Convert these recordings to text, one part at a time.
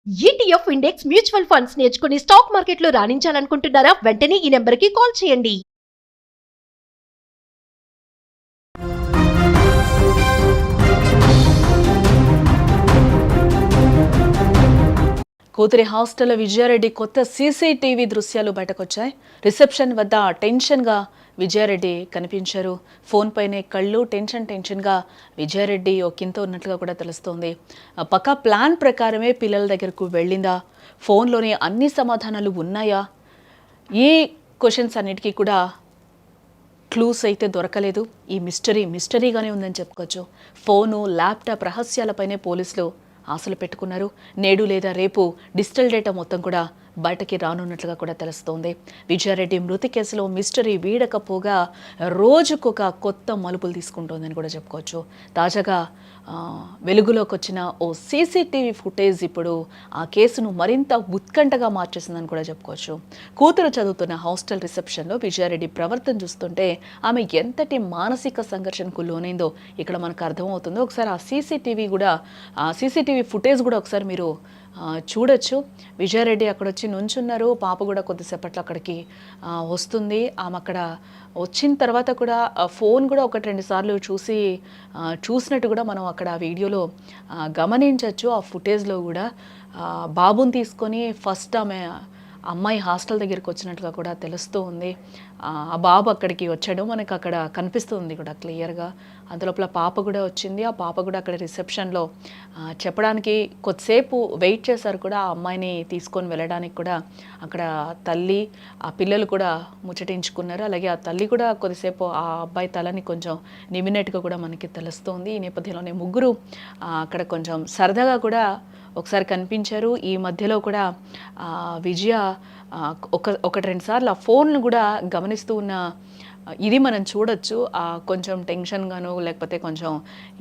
ETF index mutual funds నేర్చుకుని stock మార్కెట్లో రాణించాలనుకుంటున్నారా? వెంటనే ఈ నెంబర్కి కాల్ చేయండి. కూతురి హాస్టల్లో విజయారెడ్డి కొత్త సీసీటీవీ దృశ్యాలు బయటకొచ్చాయి. రిసెప్షన్ వద్ద టెన్షన్గా విజయారెడ్డి కనిపించారు. ఫోన్ పైనే కళ్ళు టెన్షన్గా విజయారెడ్డి ఒకంత ఉన్నట్లుగా కూడా తెలుస్తోంది. పక్కా ప్లాన్ ప్రకారమే పిల్లల దగ్గరకు వెళ్ళిందా? ఫోన్లోనే అన్ని సమాధానాలు ఉన్నాయా? ఈ క్వశ్చన్స్ అన్నిటికీ కూడా క్లూస్ అయితే దొరకలేదు. ఈ మిస్టరీగానే ఉందని చెప్పుకోవచ్చు. ఫోను, ల్యాప్టాప్ రహస్యాలపైనే పోలీసులు ఆశలు పెట్టుకున్నారు. నేడు లేదా రేపు డిజిటల్ డేటా మొత్తం కూడా బయటకి రానున్నట్లుగా కూడా తెలుస్తోంది. విజయారెడ్డి మృతి కేసులో మిస్టరీ వీడకపోగా రోజుకొక కొత్త మలుపులు తీసుకుంటోందని కూడా చెప్పుకోవచ్చు. తాజాగా వెలుగులోకి వచ్చిన ఓ సీసీటీవీ ఫుటేజ్ ఇప్పుడు ఆ కేసును మరింత ఉత్కంఠగా మార్చేసిందని కూడా చెప్పుకోవచ్చు. కూతురు చదువుతున్న హాస్టల్ రిసెప్షన్లో విజయారెడ్డి ప్రవర్తన చూస్తుంటే ఆమె ఎంతటి మానసిక సంఘర్షణకు లోనైందో ఇక్కడ మనకు అర్థమవుతుందో. ఒకసారి ఆ సీసీటీవీ ఫుటేజ్ కూడా ఒకసారి మీరు చూడొచ్చు. విజయారెడ్డి అక్కడ వచ్చి నుంచున్నారు. పాప కూడా కొద్దిసేపట్లో అక్కడికి వస్తుంది. ఆమె అక్కడ వచ్చిన తర్వాత కూడా ఫోన్ కూడా 1-2 సార్లు చూసినట్టు కూడా మనం అక్కడ ఆ వీడియోలో గమనించవచ్చు. ఆ ఫుటేజ్లో కూడా బాబుని తీసుకొని ఫస్ట్ అమ్మాయి హాస్టల్ దగ్గరికి వచ్చినట్టుగా కూడా తెలుస్తూ ఉంది. ఆ బాబు అక్కడికి వచ్చాడు, మనకు అక్కడ కనిపిస్తుంది కూడా క్లియర్గా. అందులోపల పాప కూడా వచ్చింది. ఆ పాప కూడా అక్కడ రిసెప్షన్లో చెప్పడానికి కొద్దిసేపు వెయిట్ చేశారు కూడా. ఆ అమ్మాయిని తీసుకొని వెళ్ళడానికి కూడా అక్కడ తల్లి, ఆ పిల్లలు కూడా ముచ్చటించుకున్నారు. అలాగే ఆ తల్లి కూడా కొద్దిసేపు ఆ అబ్బాయి తలని కొంచెం నిమినట్టుగా కూడా మనకి తెలుస్తోంది. ఈ నేపథ్యంలోనే ముగ్గురు అక్కడ కొంచెం సరదాగా కూడా ఒకసారి కనిపించారు. ఈ మధ్యలో కూడా విజయ 1-2 సార్లు ఆ ఫోన్ను కూడా గమనిస్తూ ఉన్న ఇది మనం చూడొచ్చు. కొంచెం టెన్షన్గాను లేకపోతే కొంచెం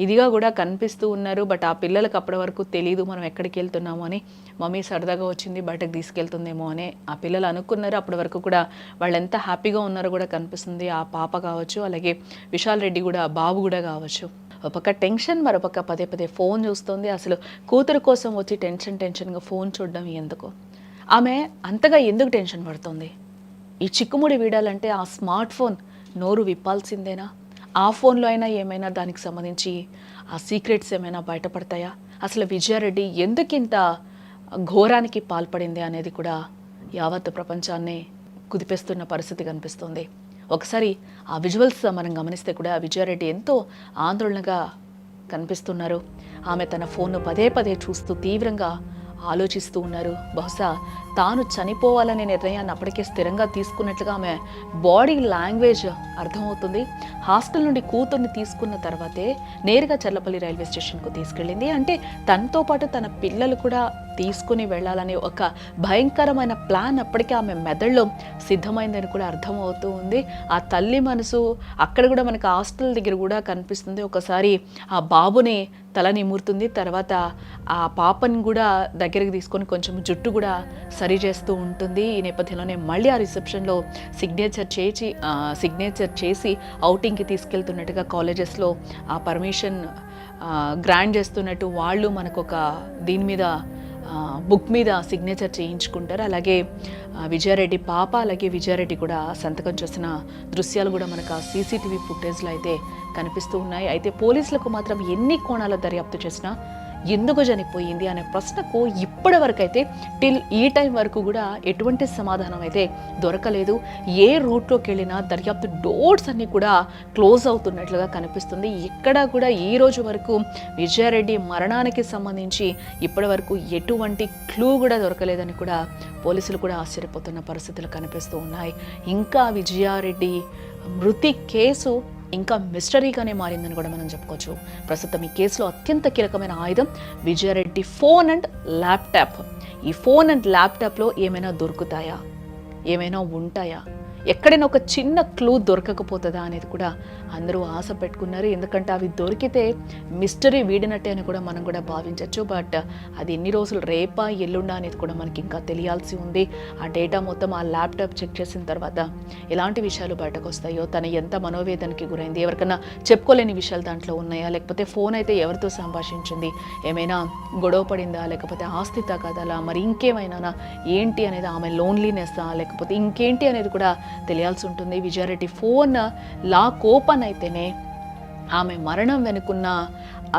ఇదిగా కూడా కనిపిస్తూ ఉన్నారు. బట్ ఆ పిల్లలకు అప్పటి వరకు తెలియదు మనం ఎక్కడికి వెళ్తున్నాము అని. మమ్మీ సరదాగా వచ్చింది, బయటకు తీసుకెళ్తుందేమో అని ఆ పిల్లలు అనుకున్నారు. అప్పటి వరకు కూడా వాళ్ళు ఎంత హ్యాపీగా ఉన్నారో కూడా కనిపిస్తుంది. ఆ పాప కావచ్చు, అలాగే విశాల్ రెడ్డి కూడా, బాబు కూడా కావచ్చు. ఒక పక్క టెన్షన్, మరొక పదే ఫోన్ చూస్తుంది. అసలు కూతురు కోసం వచ్చి టెన్షన్గా ఫోన్ చూడడం ఎందుకు? ఆమె అంతగా ఎందుకు టెన్షన్ పడుతుంది? ఈ చిక్కుముడి వీడాలంటే ఆ స్మార్ట్ ఫోన్ నోరు విప్పాల్సిందేనా? ఆ ఫోన్లో అయినా ఏమైనా దానికి సంబంధించి ఆ సీక్రెట్స్ ఏమైనా బయటపడతాయా? అసలు విజయారెడ్డి ఎందుకింత ఘోరానికి పాల్పడింది అనేది కూడా యావత్ ప్రపంచాన్ని కుదిపేస్తున్న పరిస్థితి కనిపిస్తుంది. ఒకసారి ఆ విజువల్స్ మనం గమనిస్తే కూడా విజయారెడ్డి ఎంతో ఆందోళనగా కనిపిస్తున్నారు. ఆమె తన ఫోన్ను పదే చూస్తూ తీవ్రంగా ఆలోచిస్తూ ఉన్నారు. బహుశా తాను చనిపోవాలనే నిర్ణయాన్ని అప్పటికే స్థిరంగా తీసుకున్నట్లుగా ఆమె బాడీ లాంగ్వేజ్ అర్థమవుతుంది. హాస్టల్ నుండి కూతుర్ని తీసుకున్న తర్వాతే నేరుగా చర్లపల్లి రైల్వే స్టేషన్కు తీసుకెళ్ళింది. అంటే తనతో పాటు తన పిల్లలు కూడా తీసుకుని వెళ్ళాలనే ఒక భయంకరమైన ప్లాన్ అప్పటికే ఆమె మెదడులో సిద్ధమైందని కూడా అర్థమవుతూ ఉంది. ఆ తల్లి మనసు అక్కడ కూడా మనకు హాస్టల్ దగ్గర కూడా కనిపిస్తుంది. ఒకసారి ఆ బాబుని తల నిమురుతుంది, తర్వాత ఆ పాపని కూడా దగ్గరికి తీసుకొని కొంచెం జుట్టు కూడా సరి చేస్తూ ఉంటుంది. ఈ నేపథ్యంలోనే మళ్ళీ ఆ రిసెప్షన్లో సిగ్నేచర్ చేసి అవుటింగ్కి తీసుకెళ్తున్నట్టుగా కాలేజెస్లో ఆ పర్మిషన్ గ్రాంట్ చేస్తున్నట్టు వాళ్ళు మనకు ఒక దీని మీద బుక్ మీద సిగ్నేచర్ చేయించుకుంటారు. అలాగే విజయారెడ్డి పాప, అలాగే విజయారెడ్డి కూడా సంతకం చేసిన దృశ్యాలు కూడా మనకు ఆ సీసీటీవీ ఫుటేజ్లో అయితే కనిపిస్తూ ఉన్నాయి. అయితే పోలీసులకు మాత్రం ఎన్ని కోణాల దర్యాప్తు చేసినా ఎందుకు చనిపోయింది అనే ప్రశ్నకు ఇప్పటి వరకు అయితే ఈ టైం వరకు కూడా ఎటువంటి సమాధానం అయితే దొరకలేదు. ఏ రూట్లోకి వెళ్ళినా దర్యాప్తు డోర్స్ అన్నీ కూడా క్లోజ్ అవుతున్నట్లుగా కనిపిస్తుంది. ఎక్కడా కూడా ఈ రోజు వరకు విజయారెడ్డి మరణానికి సంబంధించి ఇప్పటి వరకు ఎటువంటి క్లూ కూడా దొరకలేదని కూడా పోలీసులు కూడా ఆశ్చర్యపోతున్న పరిస్థితులు కనిపిస్తూ ఉన్నాయి. ఇంకా విజయారెడ్డి మృతి కేసు ఇంకా మిస్టరీగానే మారిందని కూడా మనం చెప్పుకోవచ్చు. ప్రస్తుతం ఈ కేసులో అత్యంత కీలకమైన ఆయుధం విజయారెడ్డి ఫోన్ అండ్ ల్యాప్టాప్. ఈ ఫోన్ అండ్ ల్యాప్టాప్లో ఏమైనా దొరుకుతాయా, ఏమైనా ఉంటాయా? ఎక్కడైనా ఒక చిన్న క్లూ దొరకకపోతుందా అనేది కూడా అందరూ ఆశ పెట్టుకున్నారు. ఎందుకంటే అవి దొరికితే మిస్టరీ వీడినట్టే అని కూడా మనం కూడా భావించవచ్చు. బట్ అది ఎన్ని రోజులు, రేపా ఎల్లుండా అనేది కూడా మనకి ఇంకా తెలియాల్సి ఉంది. ఆ డేటా మొత్తం ఆ ల్యాప్టాప్ చెక్ చేసిన తర్వాత ఎలాంటి విషయాలు బయటకు వస్తాయో, తను ఎంత మనోవేదనకి గురైంది, ఎవరికైనా చెప్పుకోలేని విషయాలు దాంట్లో ఉన్నాయా, లేకపోతే ఫోన్ అయితే ఎవరితో సంభాషించింది, ఏమైనా గొడవ పడిందా, లేకపోతే ఆస్తి తగాదాలా, మరి ఇంకేమైనా ఏంటి అనేది, ఆమె లోన్లీనెస్సా, లేకపోతే ఇంకేంటి అనేది కూడా తెలియాల్సి ఉంటుంది. విజయారెడ్డి ఫోన్ లాక్ ఓపెన్ అయితేనే ఆమె మరణం వెనుకున్న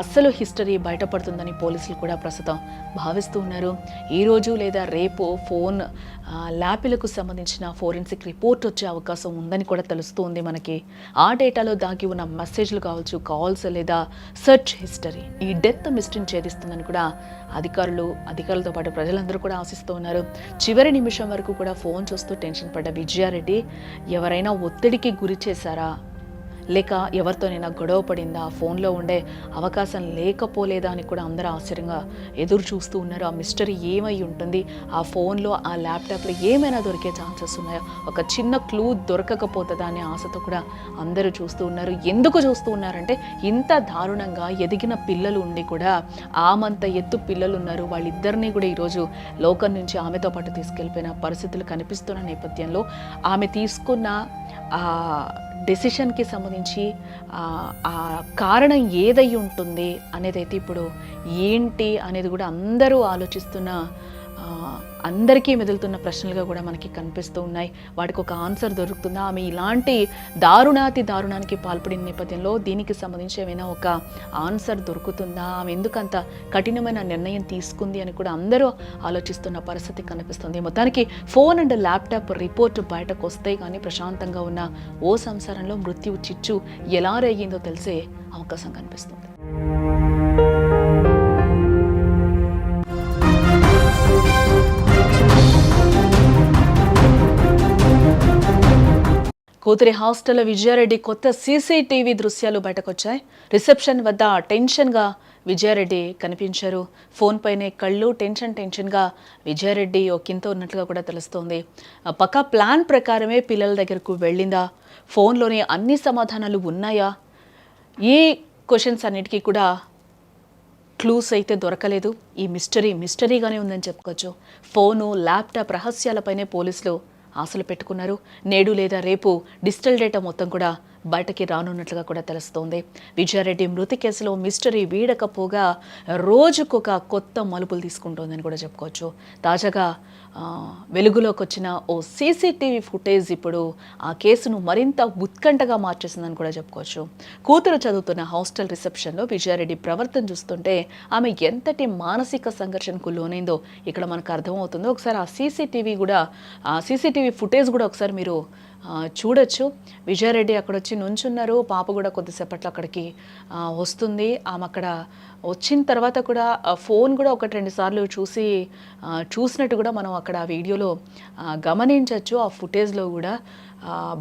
అసలు హిస్టరీ బయటపడుతుందని పోలీసులు కూడా ప్రస్తుతం భావిస్తూ ఉన్నారు. ఈరోజు లేదా రేపు ఫోన్ ల్యాపిలకు సంబంధించిన ఫోరెన్సిక్ రిపోర్ట్ వచ్చే అవకాశం ఉందని కూడా తెలుస్తుంది మనకి. ఆ డేటాలో దాగి ఉన్న మెసేజ్లు కావచ్చు, కాల్స్ లేదా సెర్చ్ హిస్టరీ ఈ డెత్ మిస్టరీని ఛేదిస్తుందని కూడా అధికారులతో పాటు ప్రజలందరూ కూడా ఆశిస్తూ ఉన్నారు. చివరి నిమిషం వరకు కూడా ఫోన్ చూస్తూ టెన్షన్ పడ్డ విజయారెడ్డి ఎవరైనా ఒత్తిడికి గురి చేశారా, లేక ఎవరితోనైనా గొడవ పడిందా, ఫోన్లో ఉండే అవకాశం లేకపోలేదా అని కూడా అందరూ ఆశ్చర్యంగా ఎదురు చూస్తూ ఉన్నారు. ఆ మిస్టరీ ఏమై ఉంటుంది, ఆ ఫోన్లో ఆ ల్యాప్టాప్లో ఏమైనా దొరికే ఛాన్సెస్ ఉన్నాయో, ఒక చిన్న క్లూ దొరకకపోతుందా అనే ఆశతో కూడా అందరూ చూస్తూ ఉన్నారు. ఎందుకు చూస్తూ ఉన్నారంటే ఇంత దారుణంగా ఎదిగిన పిల్లలు ఉండి కూడా ఆమంత ఎత్తు పిల్లలు ఉన్నారు, వాళ్ళిద్దరినీ కూడా ఈరోజు లోకం నుంచి ఆమెతో పాటు తీసుకెళ్ళిపోయిన పరిస్థితులు కనిపిస్తున్న నేపథ్యంలో ఆమె తీసుకున్న డెసిషన్కి సంబంధించి ఆ కారణం ఏదై ఉంటుంది అనేది అయితే ఇప్పుడు ఏంటి అనేది కూడా అందరూ ఆలోచిస్తున్న, అందరికీ మెదులుతున్న ప్రశ్నలుగా కూడా మనకి కనిపిస్తూ ఉన్నాయి. వాటికి ఒక ఆన్సర్ దొరుకుతుందా, ఆమె ఇలాంటి దారుణానికి పాల్పడిన నేపథ్యంలో దీనికి సంబంధించి ఏమైనా ఒక ఆన్సర్ దొరుకుతుందా, ఆమె ఎందుకంత కఠినమైన నిర్ణయం తీసుకుంది అని కూడా అందరూ ఆలోచిస్తున్న పరిస్థితి కనిపిస్తుంది. మొత్తానికి ఫోన్ అండ్ ల్యాప్టాప్ రిపోర్ట్ బయటకు వస్తే కానీ ప్రశాంతంగా ఉన్న ఓ సంసారంలో మృత్యువు చిచ్చు ఎలా రేగిందో తెలిసే అవకాశం కనిపిస్తుంది. కూతురి హాస్టల్లో విజయారెడ్డి కొత్త సీసీటీవీ దృశ్యాలు బయటకొచ్చాయి. రిసెప్షన్ వద్ద టెన్షన్గా విజయారెడ్డి కనిపించారు. ఫోన్ పైనే కళ్ళు టెన్షన్గా విజయారెడ్డి ఒకంత ఉన్నట్లుగా కూడా తెలుస్తోంది. పక్కా ప్లాన్ ప్రకారమే పిల్లల దగ్గరకు వెళ్ళిందా, ఫోన్లోనే అన్ని సమాధానాలు ఉన్నాయా, ఈ క్వశ్చన్స్ అన్నిటికీ కూడా క్లూస్ అయితే దొరకలేదు. ఈ మిస్టరీగానే ఉందని చెప్పుకోవచ్చు. ఫోను, ల్యాప్టాప్ రహస్యాలపైనే పోలీసులు ఆశలు పెట్టుకున్నారు. నేడు లేదా రేపు డిజిటల్ డేటా మొత్తం కూడా బయటకి రానున్నట్లుగా కూడా తెలుస్తోంది. విజయారెడ్డి మృతి కేసులో మిస్టరీ వీడకపోగా రోజుకొక కొత్త మలుపులు తీసుకుంటోందని కూడా చెప్పుకోవచ్చు. తాజాగా వెలుగులోకి వచ్చిన ఓ సీసీటీవీ ఫుటేజ్ ఇప్పుడు ఆ కేసును మరింత ఉత్కంఠగా మార్చేసిందని కూడా చెప్పుకోవచ్చు. కూతురు చదువుతున్న హాస్టల్ రిసెప్షన్లో విజయారెడ్డి ప్రవర్తన చూస్తుంటే ఆమె ఎంతటి మానసిక సంఘర్షణకు లోనైందో ఇక్కడ మనకు అర్థమవుతుందో. ఒకసారి ఆ సీసీటీవీ ఫుటేజ్ కూడా ఒకసారి మీరు చూడొచ్చు. విజయారెడ్డి అక్కడ వచ్చి నుంచున్నారు, పాప కూడా కొద్దిసేపట్లో అక్కడికి వస్తుంది. ఆమె అక్కడ వచ్చిన తర్వాత కూడా ఫోన్ కూడా 1-2 సార్లు చూసినట్టు కూడా మనం అక్కడ ఆ వీడియోలో గమనించవచ్చు. ఆ ఫుటేజ్లో కూడా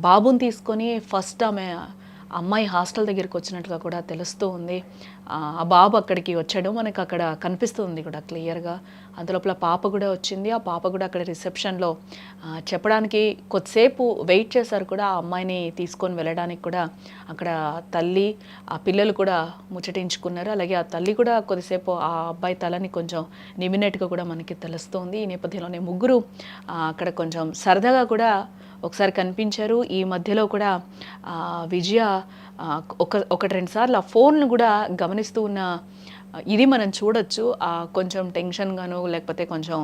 బాబుని తీసుకొని ఫస్ట్ అమ్మాయి హాస్టల్ దగ్గరికి వచ్చినట్టుగా కూడా తెలుస్తూ ఉంది. ఆ బాబు అక్కడికి వచ్చాడు, మనకు అక్కడ కనిపిస్తుంది కూడా క్లియర్గా. అందులోపల పాప కూడా వచ్చింది. ఆ పాప కూడా అక్కడ రిసెప్షన్లో చెప్పడానికి కొద్దిసేపు వెయిట్ చేశారు కూడా, ఆ అమ్మాయిని తీసుకొని వెళ్ళడానికి కూడా అక్కడ తల్లి, ఆ పిల్లలు కూడా ముచ్చటించుకున్నారు. అలాగే ఆ తల్లి కూడా కొద్దిసేపు ఆ అబ్బాయి తలని కొంచెం నిమినట్టుగా కూడా మనకి తెలుస్తుంది. ఈ నేపథ్యంలోనే ముగ్గురు అక్కడ కొంచెం సరదాగా కూడా ఒకసారి కనిపించారు. ఈ మధ్యలో కూడా విజయ 1-2 సార్లు ఆ ఫోన్ను కూడా గమనిస్తూ ఉన్న ఇది మనం చూడొచ్చు. కొంచెం టెన్షన్గాను లేకపోతే కొంచెం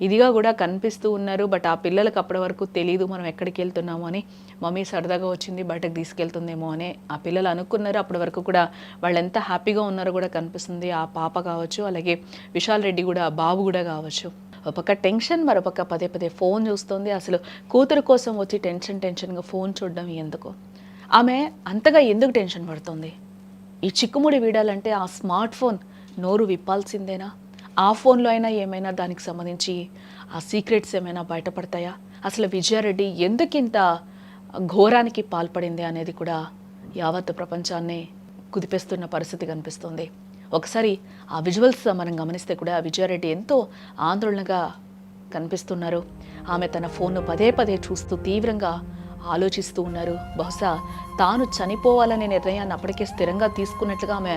ఇదిగా కూడా కనిపిస్తూ ఉన్నారు. బట్ ఆ పిల్లలకు అప్పటి వరకు తెలియదు మనం ఎక్కడికి వెళ్తున్నాము అని. మమ్మీ సరదాగా వచ్చింది, బయటకు తీసుకెళ్తుందేమో అని ఆ పిల్లలు అనుకున్నారు. అప్పటి వరకు కూడా వాళ్ళు ఎంత హ్యాపీగా ఉన్నారో కూడా కనిపిస్తుంది. ఆ పాప కావచ్చు, అలాగే విశాల్ రెడ్డి కూడా, బాబు కూడా కావచ్చు. ఒక పక్క టెన్షన్, మరొక పదే ఫోన్ చూస్తుంది. అసలు కూతురు కోసం వచ్చి టెన్షన్గా ఫోన్ చూడడం ఎందుకు, ఆమె అంతగా ఎందుకు టెన్షన్ పడుతుంది? ఈ చిక్కుముడి వీడాలంటే ఆ స్మార్ట్ ఫోన్ నోరు విప్పాల్సిందేనా? ఆ ఫోన్లో అయినా ఏమైనా దానికి సంబంధించి ఆ సీక్రెట్స్ ఏమైనా బయటపడతాయా? అసలు విజయారెడ్డి ఎందుకింత ఘోరానికి పాల్పడింది అనేది కూడా యావత్ ప్రపంచాన్ని కుదిపేస్తున్న పరిస్థితి కనిపిస్తుంది. ఒకసారి ఆ విజువల్స్ మనం గమనిస్తే కూడా విజయారెడ్డి ఎంతో ఆందోళనగా కనిపిస్తున్నారు. ఆమె తన ఫోన్ను పదే చూస్తూ తీవ్రంగా ఆలోచిస్తూ ఉన్నారు. బహుశా తాను చనిపోవాలనే నిర్ణయాన్ని అప్పటికే స్థిరంగా తీసుకున్నట్లుగా ఆమె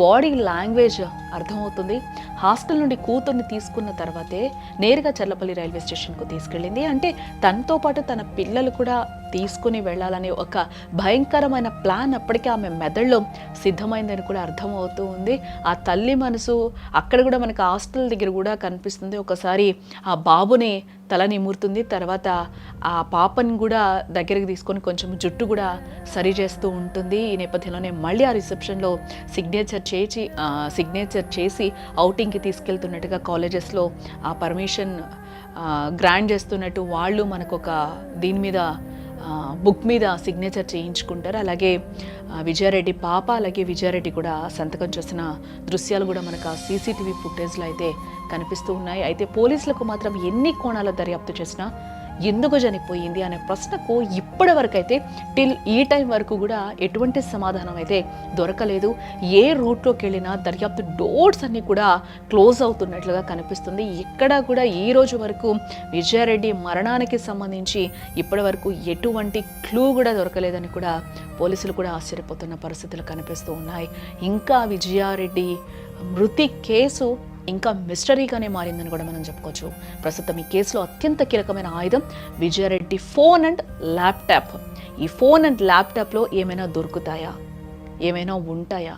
బాడీ లాంగ్వేజ్ అర్థమవుతుంది. హాస్టల్ నుండి కూతుర్ని తీసుకున్న తర్వాతే నేరుగా చర్లపల్లి రైల్వే స్టేషన్కు తీసుకెళ్ళింది. అంటే తనతో పాటు తన పిల్లలు కూడా తీసుకుని వెళ్ళాలనే ఒక భయంకరమైన ప్లాన్ అప్పటికే ఆమె మెదడులో సిద్ధమైందని కూడా అర్థమవుతూ ఉంది. ఆ తల్లి మనసు అక్కడ కూడా మనకు హాస్టల్ దగ్గర కూడా కనిపిస్తుంది. ఒకసారి ఆ బాబుని తల నిమురుతుంది, తర్వాత ఆ పాపని కూడా దగ్గరికి తీసుకొని కొంచెం జుట్టు కూడా సరి చేస్తూ ఉంటుంది. ఈ నేపథ్యంలోనే మళ్ళీ ఆ రిసెప్షన్లో సిగ్నేచర్ చేసి అవుటింగ్కి తీసుకెళ్తున్నట్టుగా కాలేజెస్లో ఆ పర్మిషన్ గ్రాంట్ చేస్తున్నట్టు వాళ్ళు మనకు ఒక దీని మీద బుక్ మీద సిగ్నేచర్ చేయించుకుంటారు. అలాగే విజయారెడ్డి పాప అలాగే విజయారెడ్డి కూడా సంతకం చేసిన దృశ్యాలు కూడా మనకు ఆ సీసీటీవీ ఫుటేజ్లో అయితే కనిపిస్తూ ఉన్నాయి. అయితే పోలీసులకు మాత్రం ఎన్ని కోణాల దర్యాప్తు చేసినా ఎందుకు చనిపోయింది అనే ప్రశ్నకు ఇప్పటి వరకు అయితే ఈ టైం వరకు కూడా ఎటువంటి సమాధానం అయితే దొరకలేదు. ఏ రూట్లోకి వెళ్ళినా దర్యాప్తు డోర్స్ అన్నీ కూడా క్లోజ్ అవుతున్నట్లుగా కనిపిస్తుంది. ఎక్కడా కూడా ఈ రోజు వరకు విజయారెడ్డి మరణానికి సంబంధించి ఇప్పటి వరకు ఎటువంటి క్లూ కూడా దొరకలేదని కూడా పోలీసులు కూడా ఆశ్చర్యపోతున్న పరిస్థితులు కనిపిస్తూ ఉన్నాయి. ఇంకా విజయారెడ్డి మృతి కేసు ఇంకా మిస్టరీగానే మారిందని కూడా మనం చెప్పుకోవచ్చు. ప్రస్తుతం ఈ కేసులో అత్యంత కీలకమైన ఆయుధం విజయారెడ్డి ఫోన్ అండ్ ల్యాప్టాప్. ఈ ఫోన్ అండ్ ల్యాప్టాప్లో ఏమైనా దొరుకుతాయా, ఏమైనా ఉంటాయా,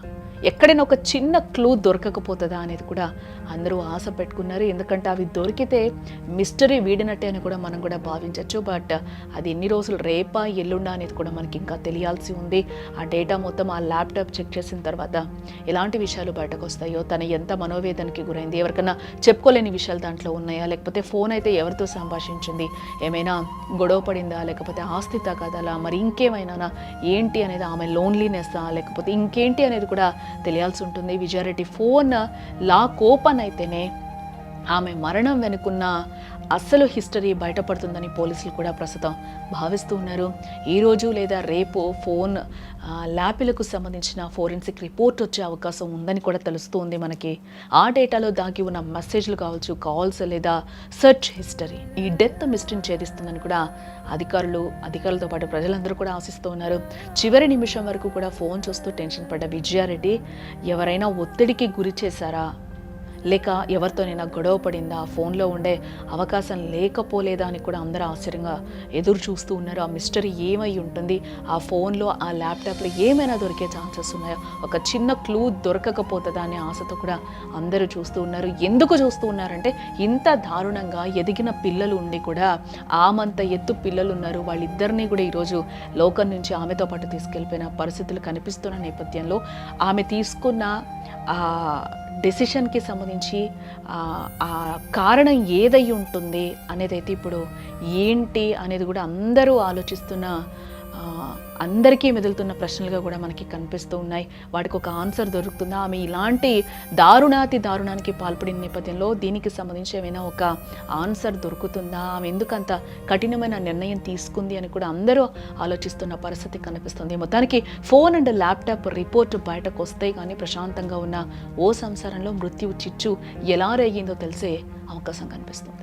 ఎక్కడైనా ఒక చిన్న క్లూ దొరకకపోతుందా అనేది కూడా అందరూ ఆశ పెట్టుకున్నారు. ఎందుకంటే అవి దొరికితే మిస్టరీ వీడినట్టే అని కూడా మనం కూడా భావించవచ్చు. బట్ అది ఎన్ని రోజులు రేపా ఎల్లుండా అనేది కూడా మనకి ఇంకా తెలియాల్సి ఉంది. ఆ డేటా మొత్తం ఆ ల్యాప్టాప్ చెక్ చేసిన తర్వాత ఎలాంటి విషయాలు బయటకు వస్తాయో, తను ఎంత మనోవేదనకి గురైంది, ఎవరికైనా చెప్పుకోలేని విషయాలు దాంట్లో ఉన్నాయా, లేకపోతే ఫోన్ అయితే ఎవరితో సంభాషించింది, ఏమైనా గొడవ పడిందా, లేకపోతే ఆస్తి తగాదాలా, మరి ఇంకేమైనా ఏంటి అనేది, ఆమె లోన్లీనెస్సా, లేకపోతే ఇంకేంటి అనేది కూడా తెలియాల్సి ఉంటుంది. విజయారెడ్డి ఫోన్ లాక్ ఓపెన్ అయితేనే ఆమె మరణం వెనుకున్న అసలు హిస్టరీ బయటపడుతుందని పోలీసులు కూడా ప్రస్తుతం భావిస్తూ ఉన్నారు. ఈరోజు లేదా రేపు ఫోన్ ల్యాప్లకు సంబంధించిన ఫోరెన్సిక్ రిపోర్ట్ వచ్చే అవకాశం ఉందని కూడా తెలుస్తూ ఉంది మనకి. ఆ డేటాలో దాగి ఉన్న మెసేజ్లు కావచ్చు, కాల్స్ లేదా సెర్చ్ హిస్టరీ ఈ డెత్ మిస్టరీని ఛేదిస్తుందని కూడా అధికారులతో పాటు ప్రజలందరూ కూడా ఆశిస్తూ ఉన్నారు. చివరి నిమిషం వరకు కూడా ఫోన్ చూస్తూ టెన్షన్ పడ్డ విజయారెడ్డి ఎవరైనా ఒత్తిడికి గురి చేశారా, లేక ఎవరితోనైనా గొడవ పడిందా, ఫోన్లో ఉండే అవకాశం లేకపోలేదా అని కూడా అందరూ ఆశ్చర్యంగా ఎదురు చూస్తూ ఉన్నారు. ఆ మిస్టరీ ఏమై ఉంటుంది, ఆ ఫోన్లో ఆ ల్యాప్టాప్లో ఏమైనా దొరికే ఛాన్సెస్ ఉన్నాయో, ఒక చిన్న క్లూ దొరకకపోతుందా అనే ఆశతో కూడా అందరూ చూస్తూ ఉన్నారు. ఎందుకు చూస్తూ ఉన్నారంటే ఇంత దారుణంగా ఎదిగిన పిల్లలు ఉండి కూడా ఆమంత ఎత్తు పిల్లలు ఉన్నారు, వాళ్ళిద్దరినీ కూడా ఈరోజు లోకం నుంచి ఆమెతో పాటు తీసుకెళ్ళిపోయిన పరిస్థితులు కనిపిస్తున్న నేపథ్యంలో ఆమె తీసుకున్న డెసిషన్కి సంబంధించి ఆ కారణం ఏదై ఉంటుంది అనేది అయితే ఇప్పుడు ఏంటి అనేది కూడా అందరూ ఆలోచిస్తున్న అందరికీ మెదులుతున్న ప్రశ్నలుగా కూడా మనకి కనిపిస్తూ ఉన్నాయి. వాటికి ఒక ఆన్సర్ దొరుకుతుందా, ఆమె ఇలాంటి దారుణానికి పాల్పడిన నేపథ్యంలో దీనికి సంబంధించి ఏమైనా ఒక ఆన్సర్ దొరుకుతుందా, ఆమె ఎందుకంత కఠినమైన నిర్ణయం తీసుకుంది అని కూడా అందరూ ఆలోచిస్తున్న పరిస్థితి కనిపిస్తుంది. మొత్తానికి ఫోన్ అండ్ ల్యాప్టాప్ రిపోర్ట్ బయటకు వస్తే కానీ ప్రశాంతంగా ఉన్న ఓ సంసారంలో మృత్యు చిచ్చు ఎలా రేగిందో తెలిసే అవకాశం కనిపిస్తుంది.